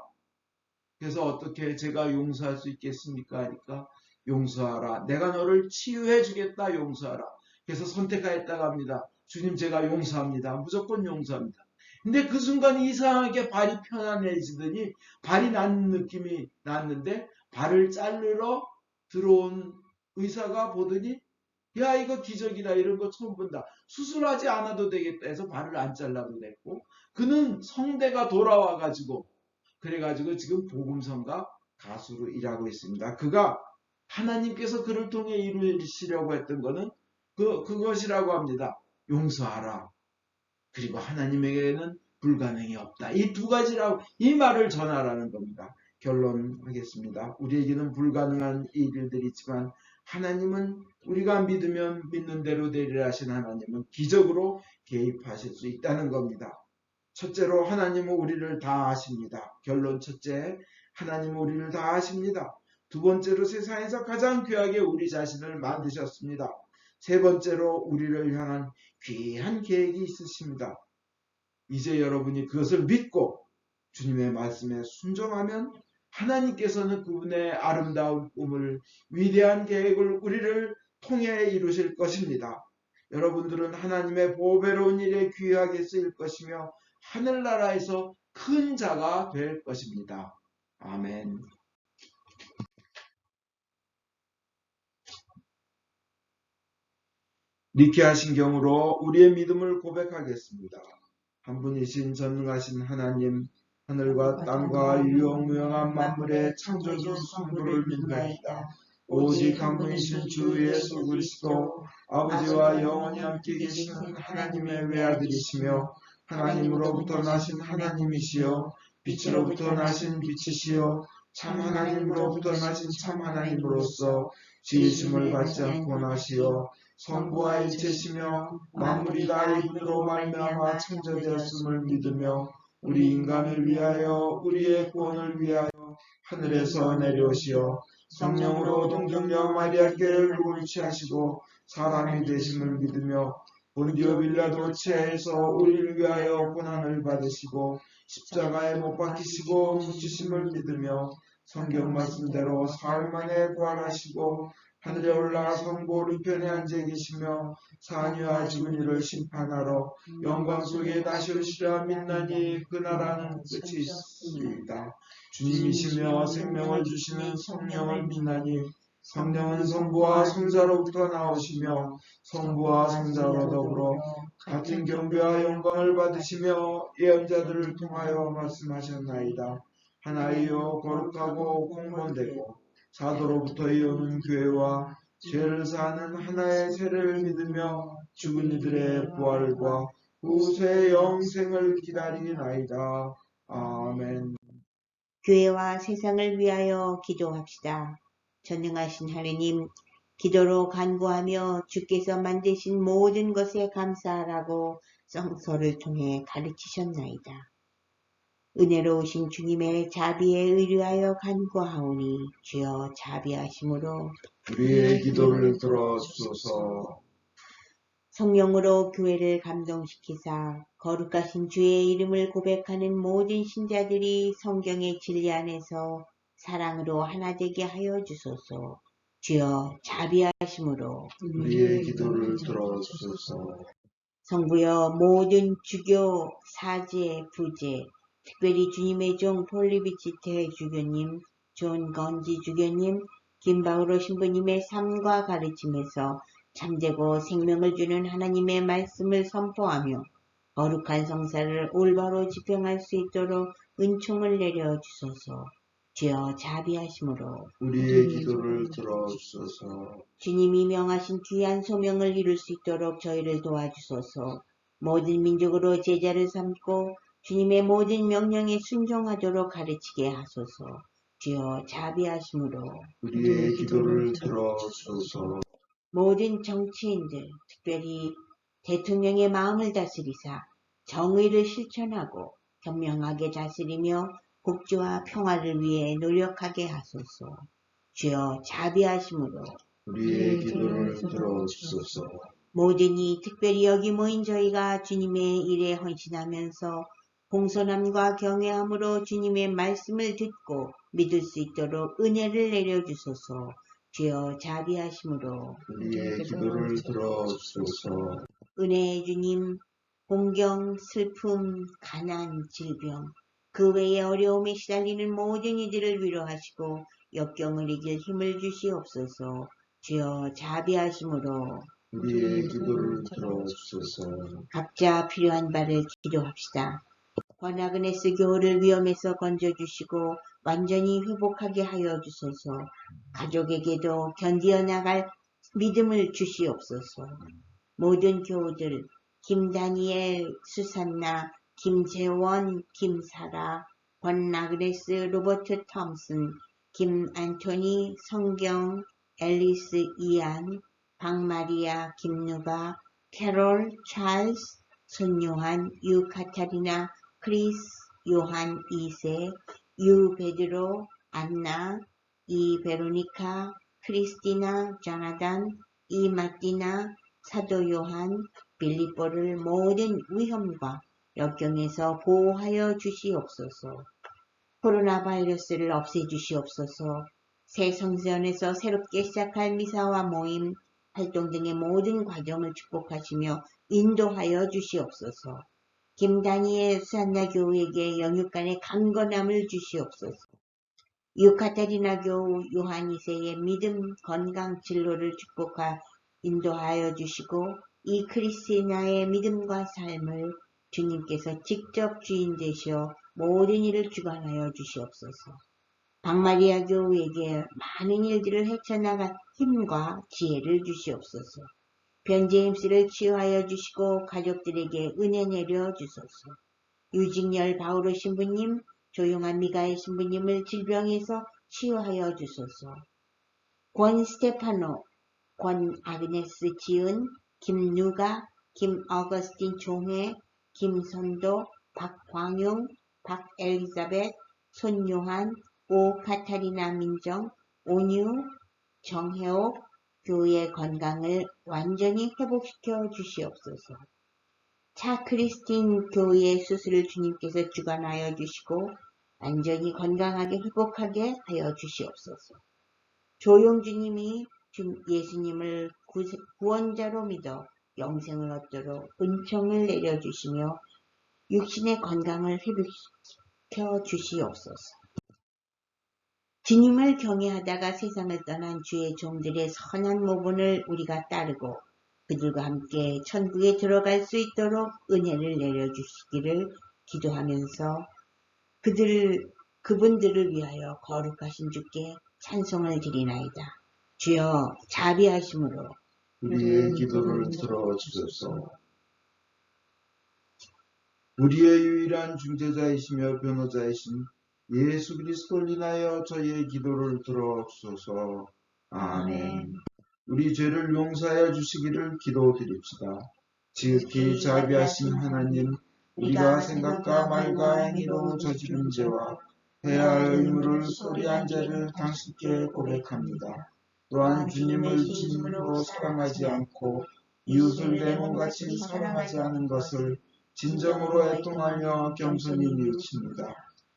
그래서 어떻게 제가 용서할 수 있겠습니까? 하니까 용서하라. 내가 너를 치유해 주겠다. 용서하라. 그래서 선택하였다고 합니다. 주님, 제가 용서합니다. 무조건 용서합니다. 근데 그 순간 이상하게 발이 편안해지더니 발이 난 느낌이 났는데 발을 자르러 들어온 의사가 보더니 야, 이거 기적이다. 이런 거 처음 본다. 수술하지 않아도 되겠다 해서 발을 안 잘라도 됐고 그는 성대가 돌아와가지고 그래가지고 지금 복음성가 가수로 일하고 있습니다. 그가 하나님께서 그를 통해 이루시려고 했던 거는 그것이라고 합니다. 용서하라. 그리고 하나님에게는 불가능이 없다. 이 두 가지라고 이 말을 전하라는 겁니다. 결론하겠습니다. 우리에게는 불가능한 일들이 있지만 하나님은 우리가 믿으면 믿는 대로 되리라 하신 하나님은 기적으로 개입하실 수 있다는 겁니다. 첫째로 하나님은 우리를 다 아십니다. 결론 첫째, 하나님은 우리를 다 아십니다. 두 번째로 세상에서 가장 귀하게 우리 자신을 만드셨습니다. 세 번째로 우리를 향한 귀한 계획이 있으십니다. 이제 여러분이 그것을 믿고 주님의 말씀에 순종하면 하나님께서는 그분의 아름다운 꿈을, 위대한 계획을 우리를 통해 이루실 것입니다. 여러분들은 하나님의 보배로운 일에 귀하게 쓰일 것이며 하늘나라에서 큰 자가 될 것입니다. 아멘. 니케아 신경으로 우리의 믿음을 고백하겠습니다. 한 분이신 전능하신 하나님, 하늘과 땅과 유용무용한 만물의 창조주 성부를 믿나이다. 오직 한 분이신 주 예수 그리스도, 아버지와 영원히 함께 계시는 하나님의 외아들이시며 하나님으로부터 나신 하나님이시여, 빛으로부터 나신 빛이시여, 참 하나님으로부터 나신 참 하나님으로서 지으심을 받지 않고 나시어 성부와 일체시며 만물이 다 이분으로 말미암아 창조되었음을 믿으며 우리 인간을 위하여 우리의 구원을 위하여 하늘에서 내려오시어 성령으로 동정녀 마리아께를 누굴 취하시고 사람이 되심을 믿으며 본디오 빌라도 체에서 우리를 위하여 고난을 받으시고 십자가에 못 박히시고 묻히심을 믿으며 성경 말씀대로 사흘 만에 부활하시고 하늘에 올라가 성부 오른편에 앉아 계시며 사니와 죽은 이를 심판하러 영광 속에 다시 오시려 믿나니 그 나라는 끝이 있습니다. 주님이시며 생명을 주시는 성령을 믿나니 성령은 성부와 성자로부터 나오시며 성부와 성자로 더불어 같은 경배와 영광을 받으시며 예언자들을 통하여 말씀하셨나이다. 하나이요 거룩하고 공본되고 사도로부터 이오는 교회와 죄를 사하는 하나의 세례를 믿으며 죽은 이들의 부활과 후세의 영생을 기다리나이다. 아멘. 교회와 세상을 위하여 기도합시다. 전능하신 하느님, 기도로 간구하며 주께서 만드신 모든 것에 감사하라고 성서를 통해 가르치셨나이다. 은혜로우신 주님의 자비에 의뢰하여 간구하오니 주여 자비하심으로 우리의 기도를 들어주소서. 성령으로 교회를 감동시키사 거룩하신 주의 이름을 고백하는 모든 신자들이 성경의 진리 안에서 사랑으로 하나 되게 하여 주소서. 주여 자비하심으로 우리의 기도를 들어주소서. 성부여 모든 주교, 사제, 부제, 특별히 주님의 종 폴리비치테 주교님, 존 건지 주교님, 김바우로 신부님의 삶과 가르침에서 참되고 생명을 주는 하나님의 말씀을 선포하며 거룩한 성사를 올바로 집행할 수 있도록 은총을 내려주소서. 주여 자비하심으로 우리의 기도를 들어주소서. 주님이 명하신 귀한 소명을 이룰 수 있도록 저희를 도와주소서. 모든 민족으로 제자를 삼고 주님의 모든 명령에 순종하도록 가르치게 하소서. 주여 자비하심으로 우리의 기도를 들어주소서. 모든 정치인들, 특별히 대통령의 마음을 다스리사 정의를 실천하고 현명하게 다스리며 복지와 평화를 위해 노력하게 하소서. 주여 자비하심으로 우리의 기도를 들어주소서. 모든 이 특별히 여기 모인 저희가 주님의 일에 헌신하면서 공손함과 경외함으로 주님의 말씀을 듣고 믿을 수 있도록 은혜를 내려주소서. 주여 자비하심으로 우리의 기도를 들어주소서. 은혜의 주님, 공경, 슬픔, 가난, 질병, 그 외의 어려움에 시달리는 모든 이들을 위로하시고 역경을 이길 힘을 주시옵소서. 주여 자비하심으로 우리의 기도를 들어주소서. 각자 필요한 바를 기도합시다. 권아그네스 교우를 위험에서 건져주시고 완전히 회복하게 하여 주소서. 가족에게도 견디어 나갈 믿음을 주시옵소서. 모든 교우들, 김다니엘, 수산나, 김재원, 김사라, 권아그네스, 로버트 톰슨, 김안토니, 성경, 앨리스 이안, 박마리아, 김누가, 캐롤, 찰스, 손요한, 유카타리나, 크리스, 요한 2세, 유베드로, 안나, 이베로니카, 크리스티나, 조나단, 이마티나, 사도 요한, 빌립보를 모든 위험과 역경에서 보호하여 주시옵소서. 코로나 바이러스를 없애주시옵소서. 새 성전에서 새롭게 시작할 미사와 모임, 활동 등의 모든 과정을 축복하시며 인도하여 주시옵소서. 김다니엘 수산나 교우에게 영육간의 강건함을 주시옵소서. 유카타리나 교우 요한 2세의 믿음, 건강, 진로를 축복하 인도하여 주시고 이 크리스티나의 믿음과 삶을 주님께서 직접 주인 되시어 모든 일을 주관하여 주시옵소서. 박마리아 교우에게 많은 일들을 헤쳐나갈 힘과 지혜를 주시옵소서. 변제임스를 치유하여 주시고 가족들에게 은혜 내려 주소서. 유직열 바오로 신부님, 조용한 미가엘 신부님을 질병에서 치유하여 주소서. 권 스테파노, 권 아그네스 지은, 김누가, 김어거스틴 종회, 김선도, 박광용, 박엘리자벳, 손요한, 오카타리나 민정, 온유, 정혜옥, 교회의 건강을 완전히 회복시켜 주시옵소서. 차 크리스틴 교회의 수술을 주님께서 주관하여 주시고 완전히 건강하게 회복하게 하여 주시옵소서. 조용주님이 예수님을 구원자로 믿어 영생을 얻도록 은총을 내려주시며 육신의 건강을 회복시켜 주시옵소서. 주님을 경외하다가 세상을 떠난 주의 종들의 선한 모본을 우리가 따르고 그들과 함께 천국에 들어갈 수 있도록 은혜를 내려주시기를 기도하면서 그분들을 위하여 거룩하신 주께 찬송을 드리나이다. 주여 자비하심으로 우리의 기도를 들어주소서. 우리의 유일한 중재자이시며 변호자이신 예수 그리스도를 인하여 저희의 기도를 들어주소서. 아멘. 우리 죄를 용서하여 주시기를 기도드립시다. 지극히 자비하신 하나님, 우리가 생각과 말과 행위로 저지른 죄와 해야 할 의무를 소리한 죄를 당신께 고백합니다. 또한 주님을 진심으로 사랑하지 않고 이웃을 내 몸같이 사랑하지 않은 것을 진정으로 애통하며 겸손히 뉘우칩니다.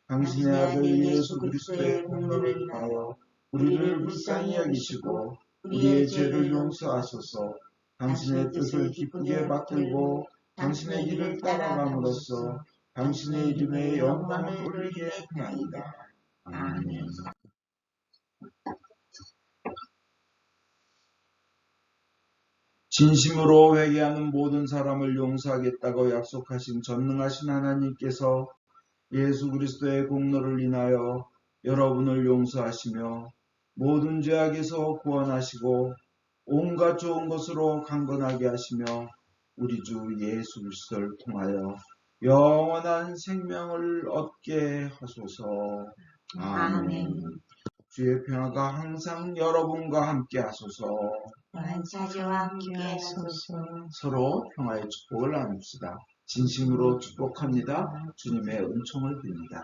당신의 아들 예수 그리스도의 공로를 인하여 우리를 불쌍히 여기시고 우리의 죄를 용서하소서. 당신의 뜻을 기쁘게 받들고 당신의 길을 따라감으로써 당신의 이름에 영광을 돌리게 하나이다. 아멘. 진심으로 회개하는 모든 사람을 용서하겠다고 약속하신 전능하신 하나님께서 예수 그리스도의 공로를 인하여 여러분을 용서하시며 모든 죄악에서 구원하시고 온갖 좋은 것으로 강건하게 하시며 우리 주 예수 그리스도를 통하여 영원한 생명을 얻게 하소서. 아멘. 주의 평화가 항상 여러분과 함께 하소서. 만사제와 함께 하소서. 서로 평화의 축복을 나눕시다. 진심으로 축복합니다. 주님의 은총을 빕니다.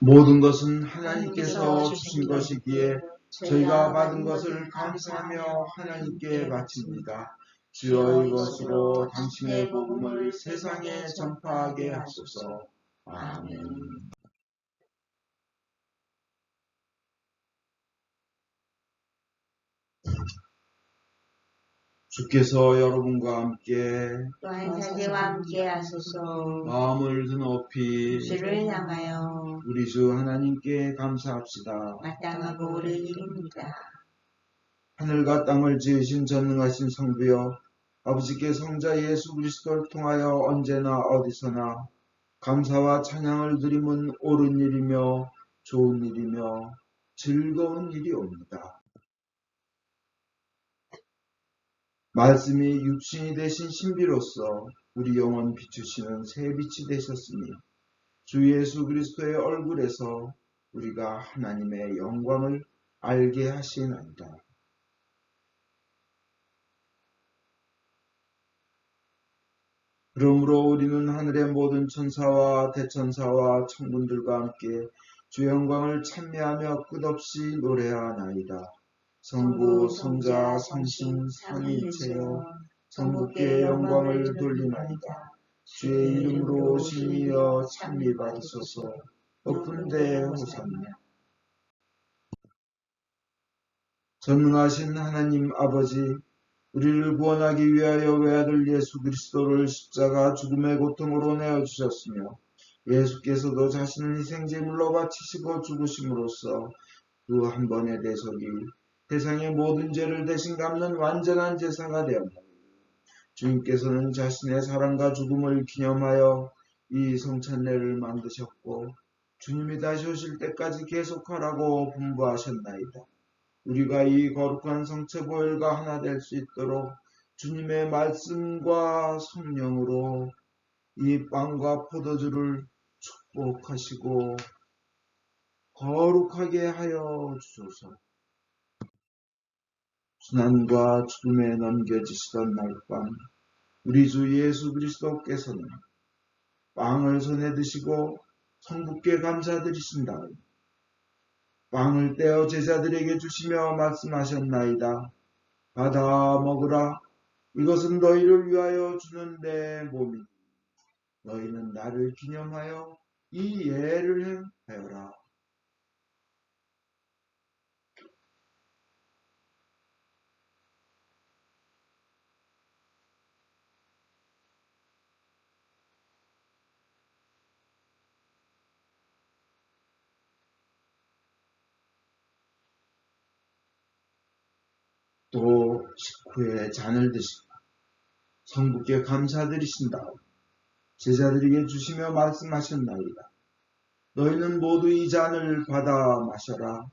모든 것은 하나님께서 주신 것이기에 저희가 받은 것을 감사하며 하나님께 바칩니다. 주여 이것으로 당신의 복음을 세상에 전파하게 하소서. 아멘. 주께서 여러분과 함께 만사제와 함께 하소서. 마음을 드높이 주를 향하여 우리 주 하나님께 감사합시다. 마땅하고 옳은 일입니다. 하늘과 땅을 지으신 전능하신 성부여, 아버지께 성자 예수 그리스도를 통하여 언제나 어디서나 감사와 찬양을 드림은 옳은 일이며 좋은 일이며 즐거운 일이옵니다. 말씀이 육신이 되신 신비로서 우리 영혼 비추시는 새빛이 되셨으니 주 예수 그리스도의 얼굴에서 우리가 하나님의 영광을 알게 하시나이다. 그러므로 우리는 하늘의 모든 천사와 대천사와 천군들과 함께 주 영광을 찬미하며 끝없이 노래하나이다. 성부, 성자, 성신, 삼위일체여 성부께 영광을 돌리나이다. 주의 이름으로 오신 이여 찬미 받으소서. 높은 데에 호산나. 전능하신 하나님 아버지, 우리를 구원하기 위하여 외아들 예수 그리스도를 십자가 죽음의 고통으로 내어주셨으며 예수께서도 자신을 희생제물로 바치시고 죽으심으로써 그 한 번의 대속이 세상의 모든 죄를 대신 갚는 완전한 제사가 되었나니 주님께서는 자신의 사랑과 죽음을 기념하여 이 성찬례를 만드셨고 주님이 다시 오실 때까지 계속하라고 분부하셨나이다. 우리가 이 거룩한 성체보혈과 하나 될 수 있도록 주님의 말씀과 성령으로 이 빵과 포도주를 축복하시고 거룩하게 하여 주소서. 순환과 죽음에 넘겨지시던 날밤 우리 주 예수 그리스도께서는 빵을 손에 드시고 성부께 감사드리신 다음 빵을 떼어 제자들에게 주시며 말씀하셨나이다. 받아 먹으라. 이것은 너희를 위하여 주는 내 몸이니 너희는 나를 기념하여 이 예를 행하여라. 또 식후에 잔을 드시고 성부께 감사드리신 다음 제자들에게 주시며 말씀하셨나이다. 너희는 모두 이 잔을 받아 마셔라.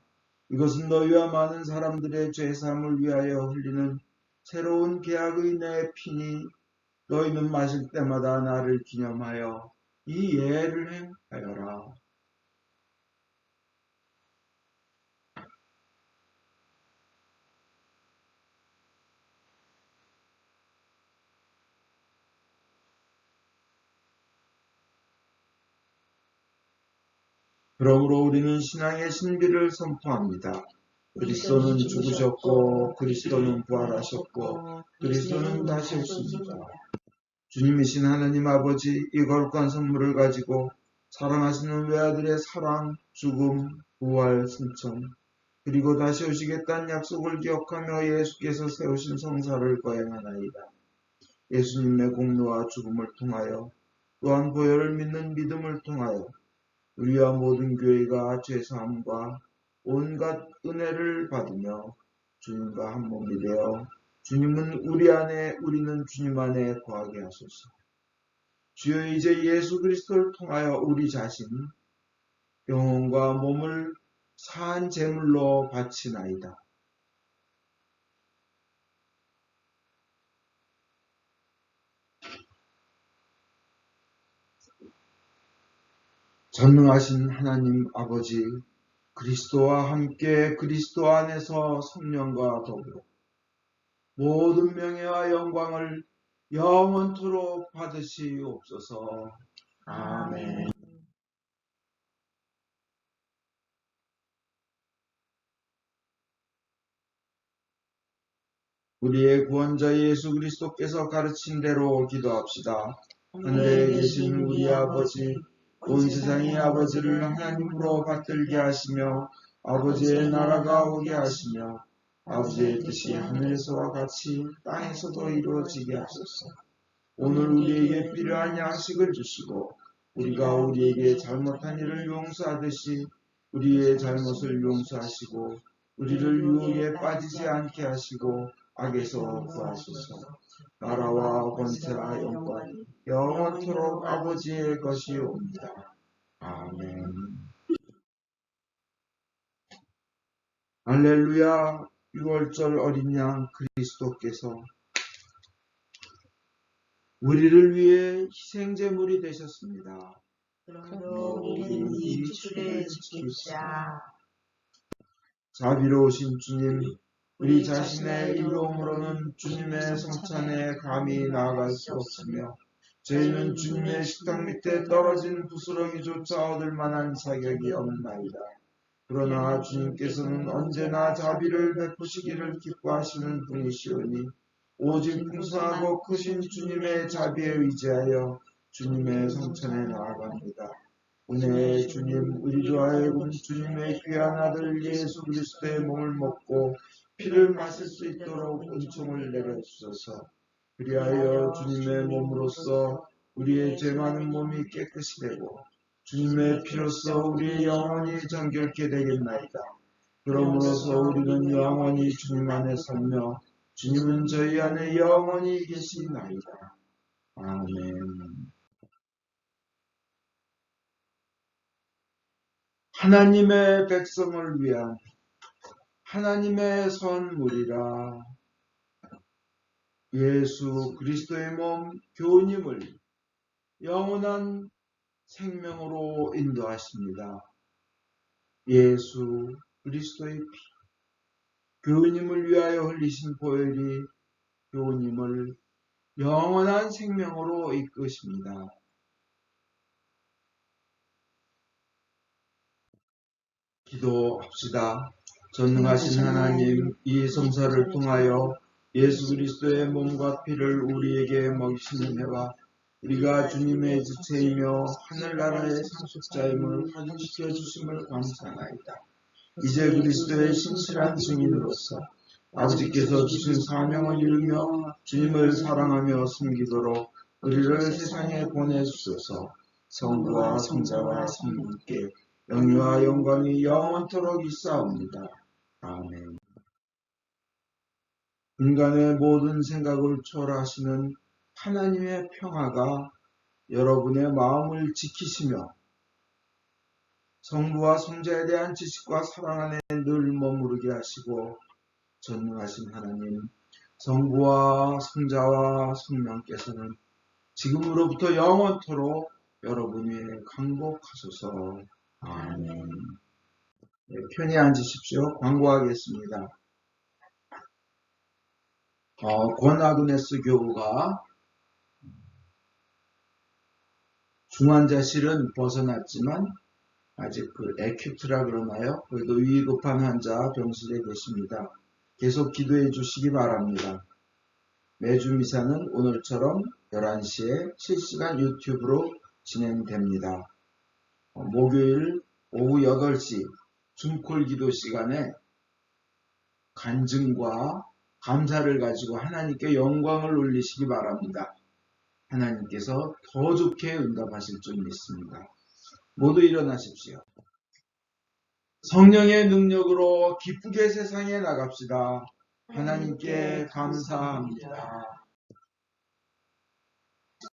이것은 너희와 많은 사람들의 죄사함을 위하여 흘리는 새로운 계약의 내 피니 너희는 마실 때마다 나를 기념하여 이 예를 행하여라. 그러므로 우리는 신앙의 신비를 선포합니다. 그리스도는 죽으셨고 그리스도는 부활하셨고 그리스도는 다시 오십니다. 주님이신 하나님 아버지 이 거룩한 선물을 가지고 사랑하시는 외아들의 사랑, 죽음, 부활, 승천 그리고 다시 오시겠다는 약속을 기억하며 예수께서 세우신 성사를 거행하나이다. 예수님의 공로와 죽음을 통하여 또한 보혈을 믿는 믿음을 통하여 우리와 모든 교회가 죄사함과 온갖 은혜를 받으며 주님과 한 몸이 되어 주님은 우리 안에 우리는 주님 안에 거하게 하소서. 주여 이제 예수 그리스도를 통하여 우리 자신 영혼과 몸을 산 제물로 바치나이다. 전능하신 하나님 아버지 그리스도와 함께 그리스도 안에서 성령과 더불어 모든 명예와 영광을 영원토록 받으시옵소서. 아멘. 우리의 구원자 예수 그리스도께서 가르친 대로 기도합시다. 하늘에 계신 우리 아버지, 온 세상의 아버지를 하나님으로 받들게 하시며 아버지의 나라가 오게 하시며 아버지의 뜻이 하늘에서와 같이 땅에서도 이루어지게 하소서. 오늘 우리에게 필요한 양식을 주시고 우리가 우리에게 잘못한 일을 용서하듯이 우리의 잘못을 용서하시고 우리를 유혹에 빠지지 않게 하시고 악에서 구하소서. 나라와 권세와 영광이 영원토록 아버지의 것이옵니다. 아멘. 할렐루야. 6월절 어린 양 그리스도께서 우리를 위해 희생제물이 되셨습니다. 그러므로 우리는 이 주를 지킵시다. 자비로우신 주님, 우리 자신의 의로움으로는 주님의 성찬에 감히 나아갈 수 없으며 저희는 주님의 식탁 밑에 떨어진 부스러기조차 얻을 만한 자격이 없나이다. 그러나 주님께서는 언제나 자비를 베푸시기를 기뻐하시는 분이시오니 오직 풍성하고 크신 주님의 자비에 의지하여 주님의 성찬에 나아갑니다. 은혜의 주님, 우리로 하여금 주님의 귀한 아들 예수 그리스도의 몸을 먹고 피를 마실 수 있도록 은총을 내려주소서. 그리하여 주님의 몸으로써 우리의 죄 많은 몸이 깨끗이 되고 주님의 피로써 우리의 영혼이 정결케 되겠나이다. 그러므로서 우리는 영원히 주님 안에 살며 주님은 저희 안에 영원히 계시나이다. 아멘. 하나님의 백성을 위한 하나님의 선물이라 예수 그리스도의 몸 교훈임을 영원한 생명으로 인도하십니다. 예수 그리스도의 피 교훈임을 위하여 흘리신 보혈이 교훈임을 영원한 생명으로 이끄십니다. 기도합시다. 전능하신 하나님, 이 성사를 통하여 예수 그리스도의 몸과 피를 우리에게 먹이시는 해와 우리가 주님의 지체이며 하늘나라의 상속자임을 확인시켜 주심을 감사하나이다. 이제 그리스도의 신실한 증인으로서 아버지께서 주신 사명을 이루며 주님을 사랑하며 섬기도록 우리를 세상에 보내주소서. 성부와 성자와 성령께 영유와 영광이 영원토록 있사옵니다. 아멘. 인간의 모든 생각을 초월하시는 하나님의 평화가 여러분의 마음을 지키시며 성부와 성자에 대한 지식과 사랑 안에 늘 머무르게 하시고 전능하신 하나님, 성부와 성자와 성령께서는 지금으로부터 영원토록 여러분 위에 강복하소서. 아멘. 네, 편히 앉으십시오. 광고하겠습니다. 권 아그네스 교우가 중환자실은 벗어났지만 아직 에큐트라 그러나요? 그래도 위급한 환자 병실에 계십니다. 계속 기도해 주시기 바랍니다. 매주 미사는 오늘처럼 11시에 실시간 유튜브로 진행됩니다. 목요일 오후 8시 중콜 기도 시간에 간증과 감사를 가지고 하나님께 영광을 올리시기 바랍니다. 하나님께서 더 좋게 응답하실 줄 믿습니다. 모두 일어나십시오. 성령의 능력으로 기쁘게 세상에 나갑시다. 하나님께 감사합니다.